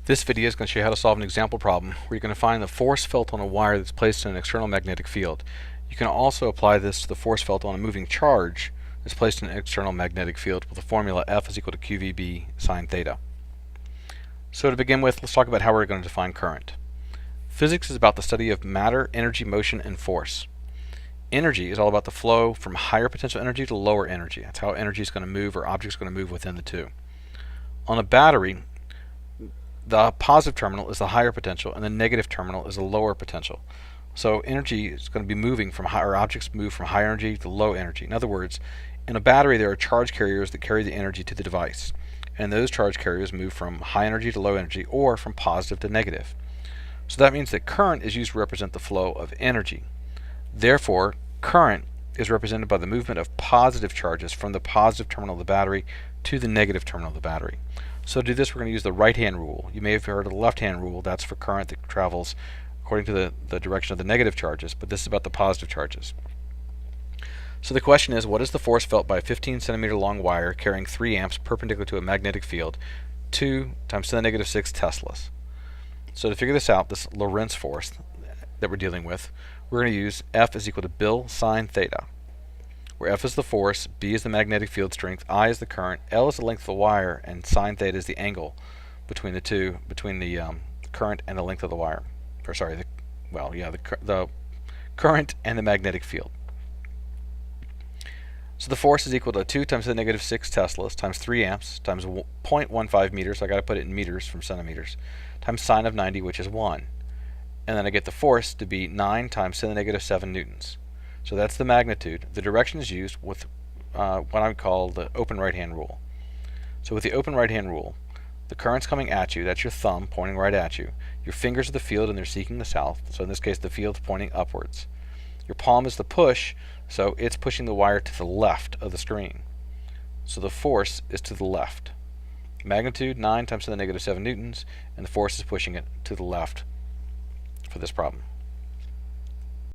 This video is going to show you how to solve an example problem where you're going to find the force felt on a wire that's placed in an external magnetic field. You can also apply this to the force felt on a moving charge that's placed in an external magnetic field with the formula F is equal to QVB sine theta. So to begin with, let's talk about how we're going to define current. Physics is about the study of matter, energy, motion, and force. Energy is all about the flow from higher potential energy to lower energy. That's how energy is going to move, or objects are going to move within the two. On a battery, the positive terminal is the higher potential and the negative terminal is the lower potential. So energy is going to be moving from higher, objects move from high energy to low energy. In other words, in a battery there are charge carriers that carry the energy to the device. And those charge carriers move from high energy to low energy, or from positive to negative. So that means that current is used to represent the flow of energy. Therefore, current is represented by the movement of positive charges from the positive terminal of the battery to the negative terminal of the battery. So to do this, we're going to use the right-hand rule. You may have heard of the left-hand rule. That's for current that travels according to the direction of the negative charges, but this is about the positive charges. So the question is, what is the force felt by a 15 centimeter long wire carrying 3 amps perpendicular to a magnetic field, 2 times 10 to the negative 6 teslas? So to figure this out, this Lorentz force that we're dealing with, we're going to use F is equal to Bill sine theta, where F is the force, B is the magnetic field strength, I is the current, L is the length of the wire, and sine theta is the angle between the two, between the current and the length of the wire. Or sorry, the current and the magnetic field. So the force is equal to 2 times 10 to the negative 6 teslas times 3 amps times 0.15 meters, so I got to put it in meters from centimeters, times sine of 90, which is 1. And then I get the force to be 9 times 10 to the negative 7 newtons. So that's the magnitude. The direction is used with what I would call the open right-hand rule. So with the open right-hand rule, the current's coming at you, that's your thumb pointing right at you. Your fingers are the field and they're seeking the south, so in this case the field's pointing upwards. Your palm is the push, so it's pushing the wire to the left of the screen. So the force is to the left. Magnitude 9 times 10 to the negative 7 newtons, and the force is pushing it to the left for this problem.